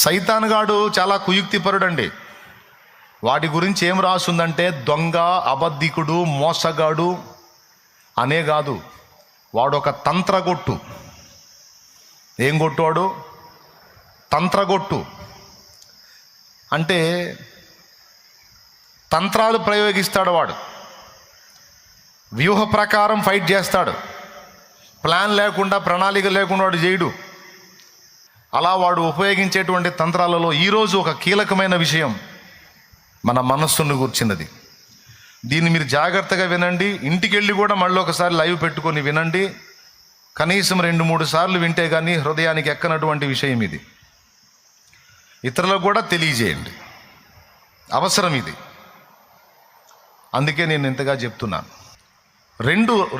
సైతానుగాడు చాలా కుయుక్తిపరుడండి. వాటి గురించి ఏం రాస్తుందంటే దొంగ, అబద్ధికుడు, మోసగాడు అనే కాదు, వాడు ఒక తంత్రగొట్టు. ఏం కొట్టువాడు? తంత్రగొట్టు. అంటే తంత్రాలు ప్రయోగిస్తాడు వాడు, వ్యూహ ప్రకారం ఫైట్ చేస్తాడు. ప్లాన్ లేకుండా, ప్రణాళిక లేకుండా వాడు చేయడు. అలా వాడు ఉపయోగించేటువంటి తంత్రాలలో ఈరోజు ఒక కీలకమైన విషయం మన మనస్సును కూర్చున్నది. దీన్ని మీరు జాగ్రత్తగా వినండి. ఇంటికి వెళ్ళి కూడా మళ్ళీ ఒకసారి లైవ్ పెట్టుకొని వినండి. కనీసం 2-3 సార్లు వింటే కానీ హృదయానికి ఎక్కనటువంటి విషయం ఇది. ఇతరులకు కూడా తెలియజేయండి, అవసరం ఇది. అందుకే నేను ఇంతగా చెప్తున్నాను.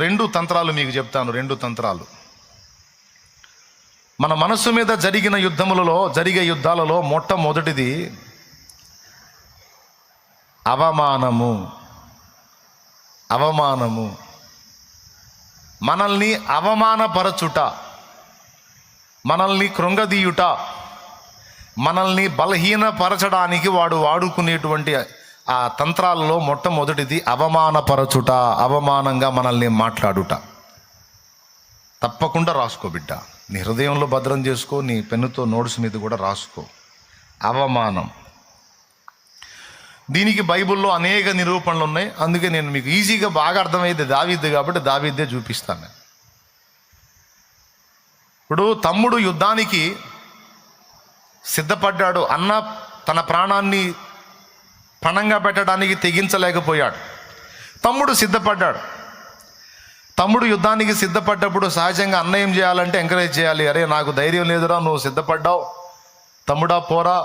రెండు తంత్రాలు మీకు చెప్తాను. 2 తంత్రాలు. మన మనస్సు మీద జరిగే యుద్ధాలలో మొట్టమొదటిది అవమానము. మనల్ని అవమానపరచుట, మనల్ని కృంగదీయుట, మనల్ని బలహీనపరచడానికి వాడు వాడుకునేటువంటి ఆ తంత్రాలలో మొట్టమొదటిది అవమానపరచుట, అవమానంగా మనల్ని మాట్లాడుట. తప్పకుండా రాసుకో బిడ్డ, నీ హృదయంలో భద్రం చేసుకో, నీ పెన్నుతో నోట్స్ మీద కూడా రాసుకో. అవమానం. దీనికి బైబిల్లో అనేక నిరూపణలు ఉన్నాయి. అందుకే నేను మీకు ఈజీగా బాగా అర్థమైంది దావీదు కాబట్టి దావీదే చూపిస్తాను. ఇప్పుడు తమ్ముడు యుద్ధానికి సిద్ధపడ్డాడు. అన్న తన ప్రాణాన్ని పణంగా పెట్టడానికి తెగించలేకపోయాడు. తమ్ముడు సిద్ధపడ్డాడు. తమ్ముడు యుద్ధానికి సిద్ధపడ్డప్పుడు సహజంగా అన్న ఏం చేయాలంటే ఎంకరేజ్ చేయాలి. అరే నాకు ధైర్యం లేదురా, నువ్వు సిద్ధపడ్డావు, తమ్ముడా పోరా,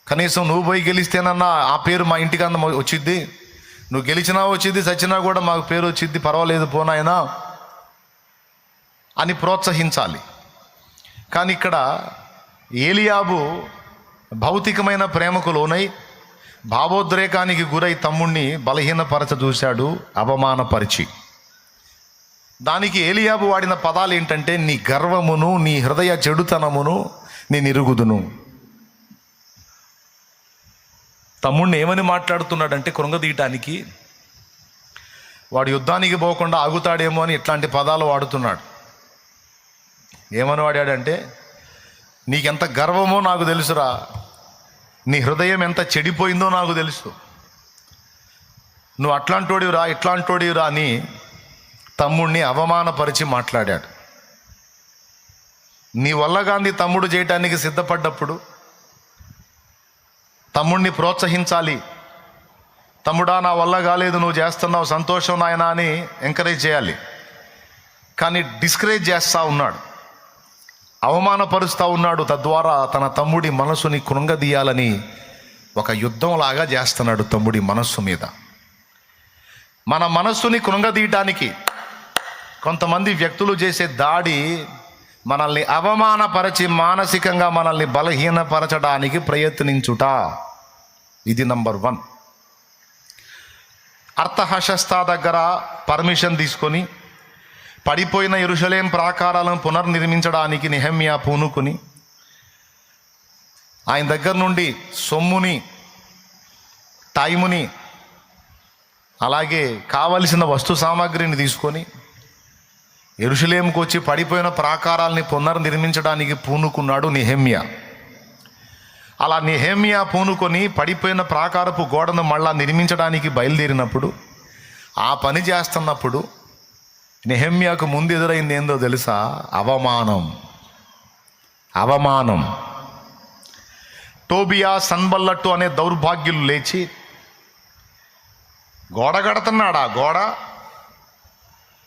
కనీసం నువ్వు పోయి గెలిస్తేనన్నా ఆ పేరు మా ఇంటికి వచ్చిద్ది, నువ్వు గెలిచినా వచ్చిద్ది, చచ్చినా కూడా మాకు పేరు వచ్చిద్ది, పర్వాలేదు పోనాయనా అని ప్రోత్సహించాలి. కానీ ఇక్కడ ఏలియాబు భౌతికమైన ప్రేమకు లోనై భావోద్రేకానికి గురై తమ్ముణ్ణి బలహీనపరచ చూశాడు, అవమానపరిచి. దానికి ఏలియాబు వాడిన పదాలు ఏంటంటే నీ గర్వమును, నీ హృదయ చెడుతనమును నేను ఎరుగుదును. తమ్ముడిని ఏమని మాట్లాడుతున్నాడంటే కృంగదీయటానికి, వాడు యుద్ధానికి పోకుండా ఆగుతాడేమో అని ఇట్లాంటి పదాలు వాడుతున్నాడు. ఏమని వాడాడంటే నీకెంత గర్వమో నాకు తెలుసురా, నీ హృదయం ఎంత చెడిపోయిందో నాకు తెలుసు, నువ్వు అట్లాంటోడివిరా ఇట్లాంటోడివిరా అని తమ్ముడిని అవమానపరిచి మాట్లాడాడు. నీ వల్ల గాంధీ తమ్ముడు చేయటానికి సిద్ధపడ్డప్పుడు తమ్ముడిని ప్రోత్సహించాలి. తమ్ముడా నా వల్ల కాలేదు, నువ్వు చేస్తున్నావు, సంతోషం నాయనా అని ఎంకరేజ్ చేయాలి. కానీ డిస్కరేజ్ చేస్తూ ఉన్నాడు, అవమానపరుస్తూ ఉన్నాడు. తద్వారా తన తమ్ముడి మనసుని కృంగదీయాలని ఒక యుద్ధంలాగా చేస్తున్నాడు తమ్ముడి మనస్సు మీద. మన మనస్సుని కృంగదీయటానికి కొంతమంది వ్యక్తులు చేసే దాడి మనల్ని అవమానపరచి మానసికంగా మనల్ని బలహీనపరచడానికి ప్రయత్నించుట. ఇది నంబర్ 1. అర్తహషస్తా దగ్గర పర్మిషన్ తీసుకొని పడిపోయిన యెరూషలేం ప్రాకారాలను పునర్నిర్మించడానికి నెహెమ్యా పూనుకుని ఆయన దగ్గర నుండి సొమ్ముని, టైముని, అలాగే కావలసిన వస్తు సామాగ్రిని తీసుకొని యెరూషలేంకు వచ్చి పడిపోయిన ప్రాకారాలని పునర్నిర్మించడానికి పూనుకున్నాడు నెహెమ్యా. అలా నెహెమ్యా పూనుకొని పడిపోయిన ప్రాకారపు గోడను మళ్ళా నిర్మించడానికి బయలుదేరినప్పుడు, ఆ పని చేస్తున్నప్పుడు నెహెమ్యాకు ముందు ఎదురైంది ఏందో తెలుసా? అవమానం. టోబియా, సన్బల్లట్టు అనే దౌర్భాగ్యులు లేచి గోడ కడుతున్నాడా? గోడ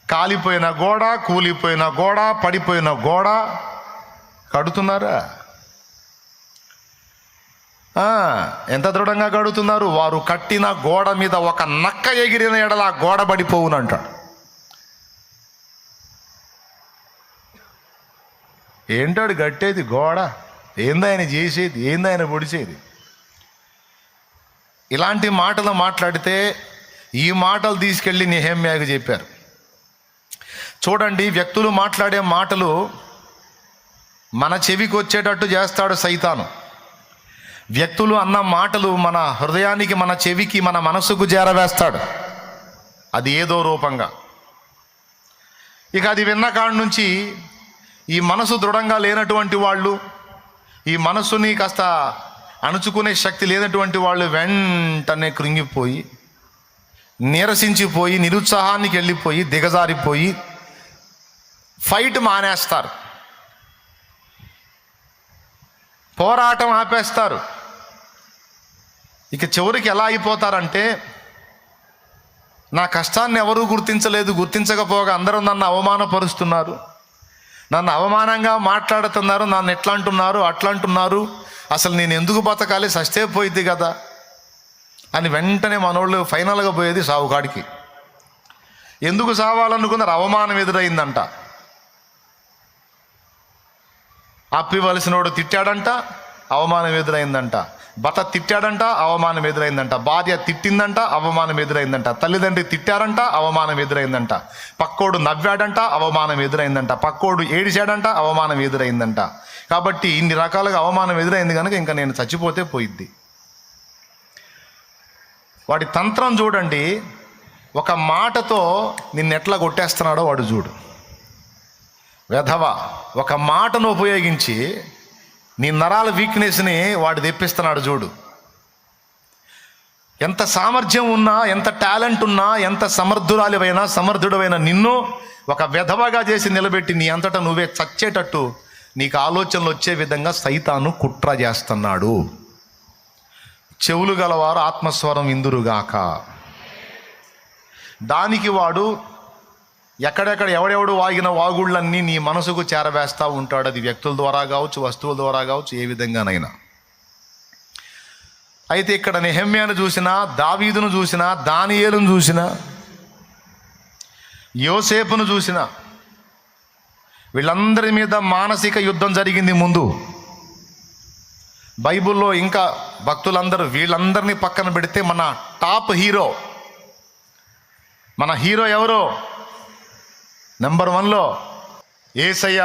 కాలిపోయిన గోడ, కూలిపోయిన గోడ, పడిపోయిన గోడ కడుతున్నారా? ఎంత దృఢంగా కడుతున్నారు? వారు కట్టిన గోడ మీద ఒక నక్క ఎగిరిన ఎడల ఆ గోడ పడిపోవునంటాడు. ఏంటాడు కట్టేది గోడ? ఏందాయన చేసేది? ఏందాయన పొడిచేది? ఇలాంటి మాటలు మాట్లాడితే ఈ మాటలు తీసుకెళ్ళి నెహెమ్యాకు చెప్పారు. చూడండి, వ్యక్తులు మాట్లాడే మాటలు మన చెవికి వచ్చేటట్టు చేస్తాడు సైతాను. వ్యక్తులు అన్న మాటలు మన హృదయానికి, మన చెవికి, మన మనసుకు చేరవేస్తాడు, అది ఏదో రూపంగా. ఇక అది విన్న కాడి నుంచి ఈ మనసు దృఢంగా లేనటువంటి వాళ్ళు, ఈ మనసుని కాస్త అణుచుకునే శక్తి లేనటువంటి వాళ్ళు వెంటనే కృంగిపోయి, నీరసించిపోయి, నిరుత్సాహానికి వెళ్ళిపోయి, దిగజారిపోయి ఫైట్ మానేస్తారు, పోరాటం ఆపేస్తారు. ఇక చివరికి ఎలా అయిపోతారంటే, నా కష్టాన్ని ఎవరూ గుర్తించకపోగా అందరూ నన్ను అవమానపరుస్తున్నారు, నన్ను అవమానంగా మాట్లాడుతున్నారు, నన్ను ఎట్లా అంటున్నారు, అట్లా అంటున్నారు, అసలు నేను ఎందుకు బతకాలి, సస్తే పోయిద్ది కదా అని వెంటనే మనోళ్ళు ఫైనల్గా పోయేది సావుకాడికి. ఎందుకు సావాలనుకున్నారు? అవమానం ఎదురైందంట. అప్పివలసినోడు తిట్టాడంట, అవమానం ఎదురైందంట. భర్త తిట్టాడంట, అవమానం ఎదురైందంట. భార్య తిట్టిందంట, అవమానం ఎదురైందంట. తల్లిదండ్రి తిట్టారంట, అవమానం ఎదురైందంట. పక్కోడు నవ్వాడంట, అవమానం ఎదురైందంట. పక్కోడు ఏడిచాడంట, అవమానం ఎదురైందంట. కాబట్టి ఇన్ని రకాలుగా అవమానం ఎదురైంది కనుక ఇంకా నేను చచ్చిపోతే పోయిద్ది. వాడి తంత్రం చూడండి, ఒక మాటతో నిన్నెట్లా కొట్టేస్తున్నాడో వాడు చూడు. వెధవ ఒక మాటను ఉపయోగించి నీ నరాల వీక్నెస్ని వాడు తెప్పిస్తున్నాడు చూడు. ఎంత సామర్థ్యం ఉన్నా, ఎంత టాలెంట్ ఉన్నా, ఎంత సమర్థుడైన నిన్ను ఒక వెధవగా చేసి నిలబెట్టి నీ అంతటా నువ్వే చచ్చేటట్టు నీకు ఆలోచనలు వచ్చే విధంగా సైతాను కుట్ర చేస్తున్నాడు. చెవులు గలవారు ఆత్మస్వరం ఇందురుగాక. దానికి వాడు ఎక్కడెక్కడ ఎవడెవడు వాగిన వాగుళ్ళన్నీ నీ మనసుకు చేరవేస్తూ ఉంటాడు. అది వ్యక్తుల ద్వారా కావచ్చు, వస్తువుల ద్వారా కావచ్చు, ఏ విధంగానైనా. అయితే ఇక్కడ నెహెమ్యాను చూసినా, దావీదును చూసినా, దానియేలును చూసినా, యోసేపును చూసినా, వీళ్ళందరి మీద మానసిక యుద్ధం జరిగింది ముందు. బైబిల్లో ఇంకా భక్తులందరూ వీళ్ళందరినీ పక్కన పెడితే మన టాప్ హీరో, మన హీరో ఎవరో? నెంబర్ 1లో యేసయ్య.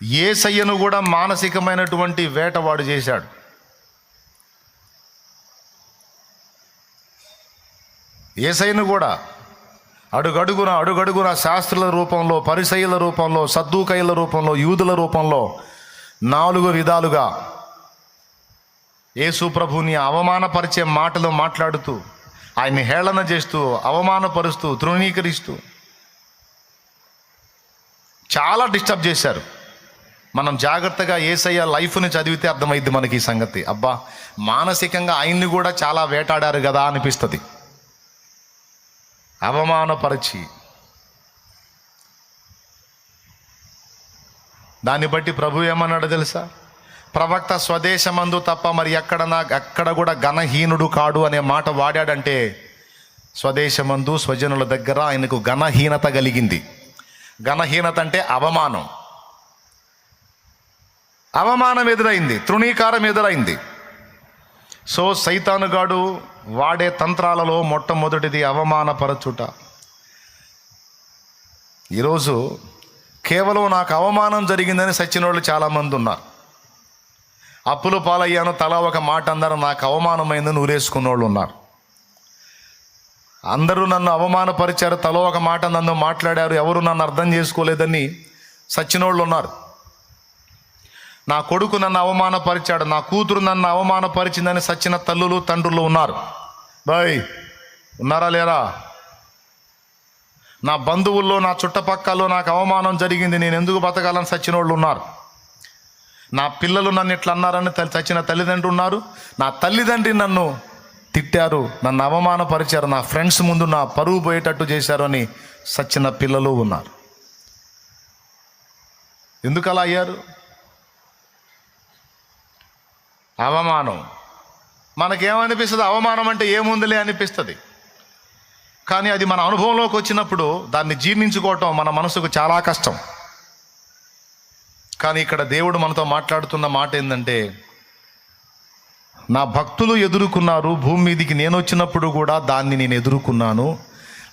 యేసయ్యను కూడా మానసికమైనటువంటి వేటవాడు చేశాడు. యేసయ్యను కూడా అడుగడుగున శాస్త్రుల రూపంలో, పరిసయ్యుల రూపంలో, సద్దూకయ్యుల రూపంలో, యూదుల రూపంలో 4 విధాలుగా యేసు ప్రభుని అవమానపరిచే మాటలు మాట్లాడుతూ, ఆయన్ని హేళన చేస్తూ, అవమానపరుస్తూ, తృణీకరిస్తూ చాలా డిస్టర్బ్ చేశారు. మనం జాగ్రత్తగా యేసయ్య లైఫ్ని చదివితే అర్థమైద్ది మనకి ఈ సంగతి. అబ్బా, మానసికంగా ఆయన్ని కూడా చాలా వేటాడారు కదా అనిపిస్తుంది. అవమానపరిచి దాన్ని బట్టి ప్రభు ఏమన్నాడు తెలుసా? ప్రవక్త స్వదేశమందు తప్ప మరి ఎక్కడ కూడా ఘనహీనుడు కాడు అనే మాట వాడాడంటే, స్వదేశమందు స్వజనుల దగ్గర ఆయనకు ఘనహీనత కలిగింది. ఘనహీనత అంటే అవమానం ఎదురైంది, తృణీకారం ఎదురైంది. సో సైతానుగాడు వాడే తంత్రాలలో మొట్టమొదటిది అవమానపరచుట. ఈరోజు కేవలం నాకు అవమానం జరిగిందని సచ్చినోళ్ళు చాలామంది ఉన్నారు. అప్పుల పాలయ్యాను, తలా ఒక మాట అన్నారు, నాకు అవమానమైందని ఊరేసుకున్న వాళ్ళు ఉన్నారు. అందరూ నన్ను అవమానపరిచారు, తలో ఒక మాట నన్ను మాట్లాడారు, ఎవరు నన్ను అర్థం చేసుకోలేదని సచ్చినోళ్ళు ఉన్నారు. నా కొడుకు నన్ను అవమానపరిచాడు, నా కూతురు నన్ను అవమానపరిచిందని సచ్చిన తల్లులు తండ్రులు ఉన్నారు. బాయ్ ఉన్నారా లేరా? నా బంధువుల్లో, నా చుట్టపక్కల్లో నాకు అవమానం జరిగింది, నేను ఎందుకు బతకాలని సచ్చినోళ్ళు ఉన్నారు. నా పిల్లలు నన్ను ఇట్లా అన్నారని చచ్చిన తల్లిదండ్రులు ఉన్నారు. నా తల్లిదండ్రి నన్ను తిట్టారు, నన్ను అవమానపరిచారు, నా ఫ్రెండ్స్ ముందు నా పరువు పోయేటట్టు చేశారు అని సచ్చిన పిల్లలు ఉన్నారు. ఎందుకు అలా అయ్యారు? అవమానం. మనకేమనిపిస్తుంది? అవమానం అంటే ఏముందిలే అనిపిస్తుంది. కానీ అది మన అనుభవంలోకి వచ్చినప్పుడు దాన్ని జీర్ణించుకోవటం మన మనసుకు చాలా కష్టం. కానీ ఇక్కడ దేవుడు మనతో మాట్లాడుతున్న మాట ఏంటంటే, నా భక్తులు ఎదుర్కొన్నారు, భూమి మీదికి నేను వచ్చినప్పుడు కూడా దాన్ని నేను ఎదుర్కొన్నాను.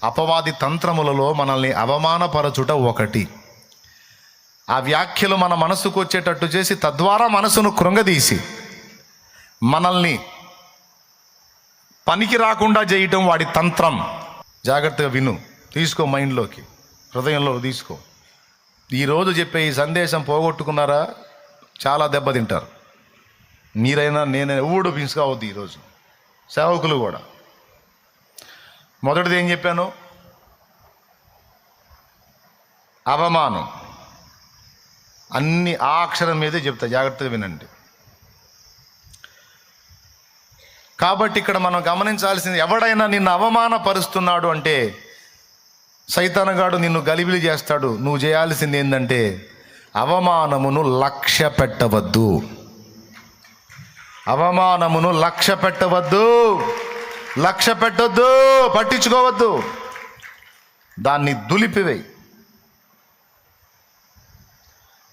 అపవాది తంత్రములలో మనల్ని అవమానపరచుట ఒకటి. ఆ వ్యాఖ్యలు మన మనసుకు వచ్చేటట్టు చేసి తద్వారా మనసును కృంగదీసి మనల్ని పనికి రాకుండా చేయటం వాడి తంత్రం. జాగ్రత్తగా విను, తీసుకో, మైండ్లోకి, హృదయంలో తీసుకో. ఈరోజు చెప్పే ఈ సందేశం పోగొట్టుకున్నారా చాలా దెబ్బతింటారు. మీరైనా నేనైనా ఎవడు పిసుకావద్దు ఈరోజు, సేవకులు కూడా. మొదటిది ఏం చెప్పాను? అవమానం. అన్ని ఆ అక్షరం మీదే చెప్తా, జాగ్రత్తగా వినండి. కాబట్టి ఇక్కడ మనం గమనించాల్సింది, ఎవడైనా నిన్ను అవమానపరుస్తున్నాడు అంటే సైతానుగాడు నిన్ను గలిబిలి చేస్తాడు. నువ్వు చేయాల్సింది ఏంటంటే అవమానమును లక్ష్య పెట్టవద్దు. అవమానమును లక్ష్య పెట్టవద్దు, లక్ష్య పెట్టొద్దు, పట్టించుకోవద్దు. దాన్ని దులిపివేయి.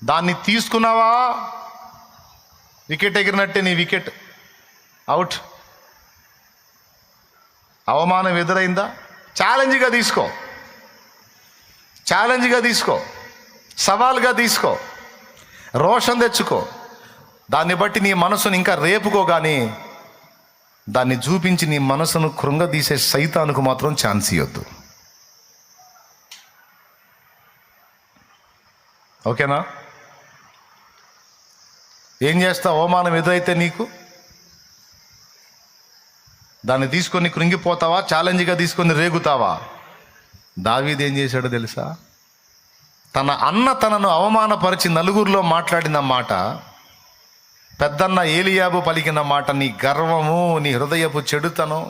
దాన్ని తీసుకున్నావా, వికెట్ ఎగిరినట్టే, నీ వికెట్ అవుట్. అవమానం ఎదురైందా, ఛాలెంజ్గా తీసుకో, ఛాలెంజ్గా తీసుకో, సవాల్గా తీసుకో, రోషం తెచ్చుకో. దాన్ని బట్టి నీ మనసును ఇంకా రేపుకో, కానీ దాన్ని చూపించి నీ మనసును కృంగదీసే సైతానుకు మాత్రం ఛాన్స్ ఇవ్వద్దు. ఓకేనా? ఏం చేస్తావు? అవమానం ఎదురైతే నీకు దాన్ని తీసుకొని కృంగిపోతావా, ఛాలెంజ్గా తీసుకొని రేగుతావా? దావీదు ఏం చేశాడో తెలుసా? తన అన్న తనను అవమానపరిచి నలుగురిలో మాట్లాడిన మాట, పెద్దన్న ఏలియాబు పలికిన మాట, నీ గర్వము, నీ హృదయపు చెడుతనం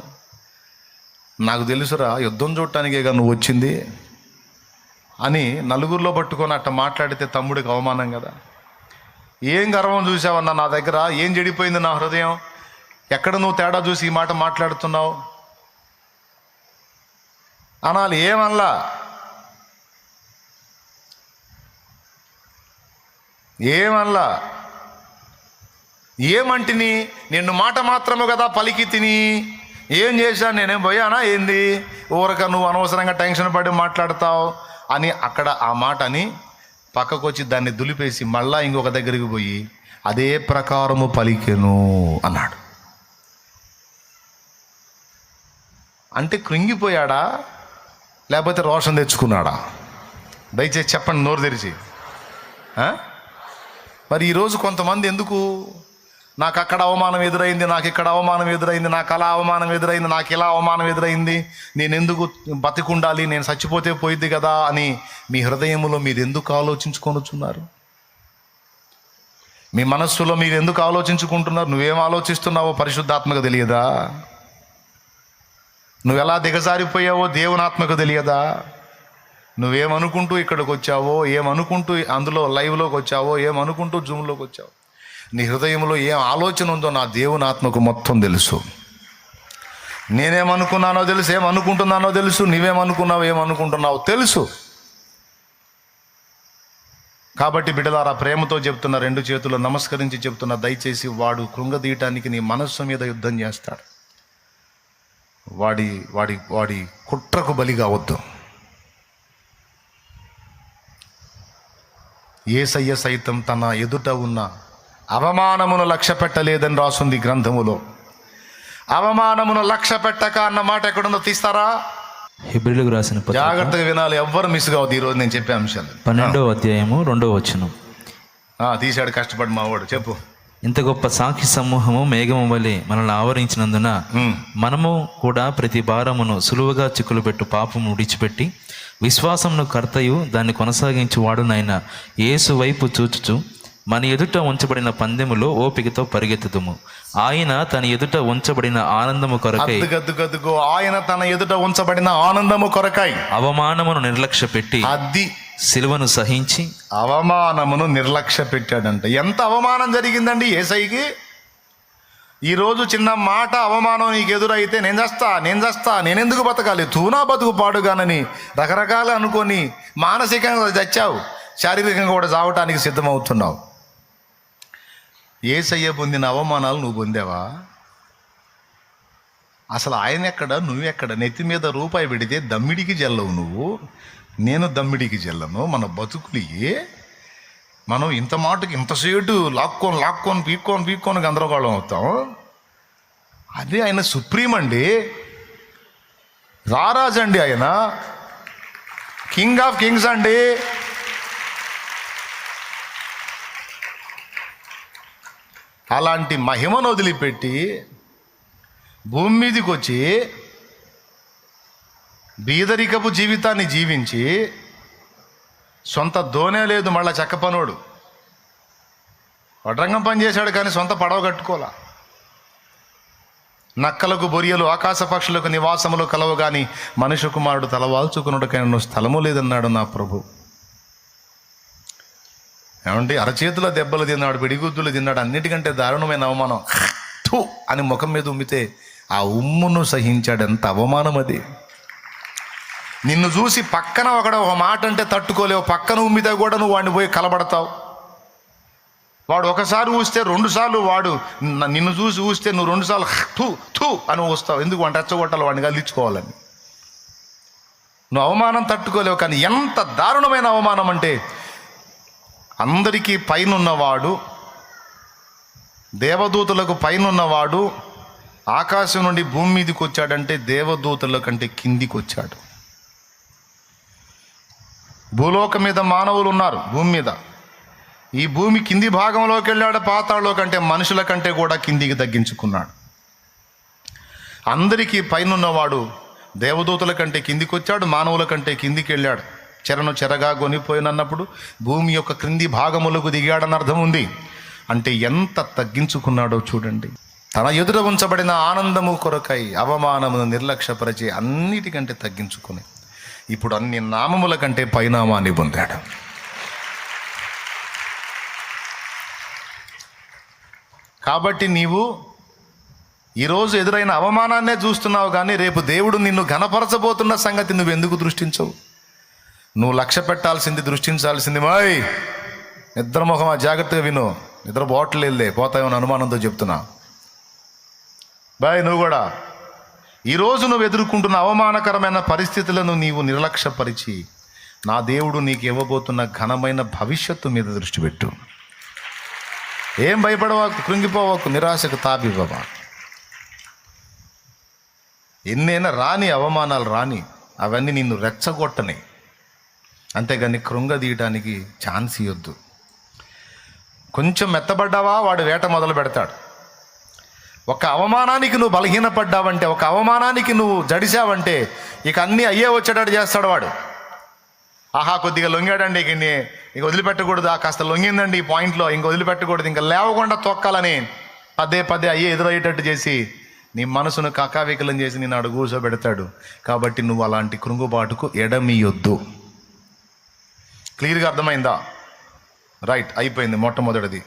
నాకు తెలుసురా, యుద్ధం చూడటానికేగా నువ్వు వచ్చింది అని నలుగురిలో పట్టుకొని అట్ట మాట్లాడితే తమ్ముడికి అవమానం కదా. ఏం గర్వం చూసావన్నా నా దగ్గర? ఏం చెడిపోయింది నా హృదయం? ఎక్కడ నువ్వు తేడా చూసి ఈ మాట మాట్లాడుతున్నావు అనాలి. ఏమల్లా, ఏమల్లా, ఏమంటిని? నిన్ను మాట మాత్రము కదా పలికి తిని, ఏం చేశాను, నేనేం పోయానా ఏంది? ఊరక నువ్వు అనవసరంగా టెన్షన్ పడి మాట్లాడతావు అని అక్కడ ఆ మాట అని పక్కకు వచ్చి దాన్ని దులిపేసి మళ్ళా ఇంకొక దగ్గరికి పోయి అదే ప్రకారము పలికెను అన్నాడు. అంటే కృంగిపోయాడా, లేకపోతే రోషం తెచ్చుకున్నాడా? దయచేసి చెప్పండి, నోరు తెరిచి. మరి ఈరోజు కొంతమంది ఎందుకు, నాకు అక్కడ అవమానం ఎదురైంది, నాకు ఇక్కడ అవమానం ఎదురైంది, నాకు అలా అవమానం ఎదురైంది, నాకు ఇలా అవమానం ఎదురైంది, నేను ఎందుకు బతికుండాలి, నేను చచ్చిపోతే పోయిద్ది కదా అని మీ హృదయంలో మీరు ఎందుకు ఆలోచించుకొనుచున్నారు? మీ మనస్సులో మీరు ఎందుకు ఆలోచించుకుంటున్నారు? నువ్వేం ఆలోచిస్తున్నావో పరిశుద్ధాత్మకు తెలియదా? నువ్వు ఎలా దిగజారిపోయావో దేవుని ఆత్మకు తెలియదా? నువ్వేమనుకుంటూ ఇక్కడికి వచ్చావో, ఏమనుకుంటూ అందులో లైవ్లోకి వచ్చావో, ఏమనుకుంటూ జూమ్లోకి వచ్చావో, నీ హృదయంలో ఏం ఆలోచన ఉందో నా దేవుని ఆత్మకు మొత్తం తెలుసు. నేనేమనుకున్నానో తెలుసు, ఏమనుకుంటున్నానో తెలుసు, నువ్వేమనుకున్నావు, ఏమనుకుంటున్నావు తెలుసు. కాబట్టి బిడ్డలారా, ప్రేమతో చెప్తున్నా, రెండు చేతులు నమస్కరించి చెప్తున్నా, దయచేసి వాడు కృంగదీయటానికి నీ మనస్సు మీద యుద్ధం చేస్తాడు. వాడి వాడి వాడి కుట్రకు బలి కావద్దు. యేసయ్య సైతం తన ఎదుట ఉన్న అవమానమును లక్ష్య పెట్టలేదని రాసుంది గ్రంథములో. అవమానమును లక్ష్య పెట్టక అన్న మాట ఎక్కడుందో తీస్తారా? హెబ్రీయులకు రాసిన పత్రిక, జాగ్రత్తగా వినాలి, ఎవ్వరు మిస్ కావద్దు ఈరోజు నేను చెప్పే అంశాలు. 12వ అధ్యాయము 2వ వచనం. తీశాడు కష్టపడి మావాడు. చెప్పు. ఇంత గొప్ప సాక్షి సమూహము మేఘము వలె మనల్ని ఆవరించినందున మనము కూడా ప్రతి భారమును సులువుగా చిక్కులు పెట్టు పాపము విడిచిపెట్టి విశ్వాసమును కర్తయు దాన్ని కొనసాగించు వాడునైన యేసు వైపు చూచుచు మన ఎదుట ఉంచబడిన పందెములో ఓపికతో పరిగెత్తుదుము. ఆయన తన ఎదుట ఉంచబడిన ఆనందము కొరకై, ఆయన తన ఎదుట ఉంచబడిన ఆనందము కొరకై అవమానమును నిర్లక్ష్య పెట్టి సిలువను సహించి, అవమానమును నిర్లక్ష్య పెట్టాడంట. ఎంత అవమానం జరిగిందండి యేసయ్యకి. ఈరోజు చిన్న మాట అవమానం నీకు ఎదురైతే నేను చేస్తా, నేనెందుకు బతకాలి, తూనా బతుకు పాడుగానని రకరకాలు అనుకొని మానసికంగా చచ్చావు, శారీరకంగా కూడా చావటానికి సిద్ధమవుతున్నావు. యేసయ్య పొందిన అవమానాలు నువ్వు పొందావా? అసలు ఆయన ఎక్కడ, నువ్వెక్కడ? నెత్తి మీద రూపాయి పెడితే దమ్మిడికి జల్లవు నువ్వు, నేను దమ్మిడికి జల్లను. మన బతుకులు మనం ఇంత మాటకి ఇంతసేటు లాక్కొని పీక్కొని గందరగోళం అవుతాం. అదే ఆయన సుప్రీం అండి, రారాజు అండి, ఆయన కింగ్ ఆఫ్ కింగ్స్ అండి. అలాంటి మహిమను వదిలిపెట్టి భూమి మీదకి వచ్చి బీదరికపు జీవితాన్ని జీవించి, సొంత దోనే లేదు, మళ్ళా చెక్క పనోడు వడ్రంగం పని చేశాడు కానీ సొంత పడవ కట్టుకోలా. నక్కలకు బొరియలు ఆకాశ పక్షులకు నివాసములు కలవు గాని మనుష్య కుమారుడు తలవాల్చుకున్నట్టుకైనా స్థలము లేదన్నాడు నా ప్రభు. ఏమంటే అరచేతుల దెబ్బలు తిన్నాడు, పిడిగుద్దులు తిన్నాడు, అన్నిటికంటే దారుణమైన అవమానం థూ అని ముఖం మీద ఉమ్మితే ఆ ఉమ్మును సహించాడు. ఎంత అవమానం అది! నిన్ను చూసి పక్కన ఒక మాట అంటే తట్టుకోలేవు, పక్కన ఉమ్మితే కూడా నువ్వు వాడిని పోయి కలబడతావు. వాడు ఒకసారి ఊస్తే 2 సార్లు, వాడు నిన్ను చూసి ఊస్తే నువ్వు 2 సార్లు థూ థూ అని ఊస్తావు. ఎందుకు? వాడిని రెచ్చగొట్టాలి, వాడిని గల్లించుకోవాలని. నువ్వు అవమానం తట్టుకోలేవు. కానీ ఎంత దారుణమైన అవమానం అంటే, అందరికీ పైనున్నవాడు, దేవదూతలకు పైనున్నవాడు ఆకాశం నుండి భూమి మీదకి వచ్చాడంటే దేవదూతల కంటే కిందికి వచ్చాడు. భూలోకం మీద మానవులు ఉన్నారు, భూమి మీద. ఈ భూమి కింది భాగంలోకి వెళ్ళాడు, పాతాళలో కంటే మనుషుల కంటే కూడా కిందికి తగ్గించుకున్నాడు. అందరికీ పైనున్నవాడు దేవదూతల కంటే కిందికి వచ్చాడు, మానవుల కంటే కిందికి వెళ్ళాడు. చెరను చెరగా కొనిపోయినన్నప్పుడు భూమి యొక్క క్రింది భాగములకు దిగాడని అర్థం ఉంది. అంటే ఎంత తగ్గించుకున్నాడో చూడండి. తన ఎదుట ఉంచబడిన ఆనందము కొరకై అవమానమును నిర్లక్ష్యపరిచి అన్నిటికంటే తగ్గించుకుని ఇప్పుడు అన్ని నామముల కంటే పైనామాన్ని పొందాడు. కాబట్టి నీవు ఈరోజు ఎదురైన అవమానాన్నే చూస్తున్నావు, కానీ రేపు దేవుడు నిన్ను ఘనపరచబోతున్న సంగతి నువ్వు ఎందుకు దృష్టించవు? నువ్వు లక్ష్య పెట్టాల్సింది, దృష్టించాల్సింది మాయ్ నిద్రముఖమా, జాగ్రత్తగా విను. నిద్ర పోవట్లేదులే, పోతాయని అనుమానంతో చెప్తున్నా బాయ్. నువ్వు కూడా ఈరోజు నువ్వు ఎదుర్కొంటున్న అవమానకరమైన పరిస్థితులను నీవు నిర్లక్ష్యపరిచి నా దేవుడు నీకు ఇవ్వబోతున్న ఘనమైన భవిష్యత్తు మీద దృష్టి పెట్టు. ఏం భయపడవాకు, కృంగిపోవాకు, నిరాశకు తాపివ్వవా. ఎన్నైనా రాని అవమానాలు రాని, అవన్నీ నిన్ను రెచ్చగొట్టని, అంతేగాని కృంగదీయడానికి ఛాన్స్ ఇవ్వద్దు. కొంచెం మెత్తబడ్డావా వాడు వేట మొదలు పెడతాడు. ఒక అవమానానికి నువ్వు బలహీనపడ్డావంటే, ఒక అవమానానికి నువ్వు జడిసావంటే ఇక అన్నీ అయ్యే వచ్చేటట్టు చేస్తాడు వాడు. ఆహా కొద్దిగా లొంగాడండి, ఇక వదిలిపెట్టకూడదు, కాస్త లొంగిందండి ఈ పాయింట్లో, ఇంక వదిలిపెట్టకూడదు, ఇంకా లేవకుండా తొక్కాలని పదే అయ్యే ఎదురయ్యేటట్టు చేసి నీ మనసును కాకావికలం చేసి నేను అడుగు కూర్చోబెడతాడు. కాబట్టి నువ్వు అలాంటి కృంగుబాటుకు ఎడమియొద్దు. క్లియర్గా అర్థమైందా? రైట్, అయిపోయింది మొట్టమొదటిది.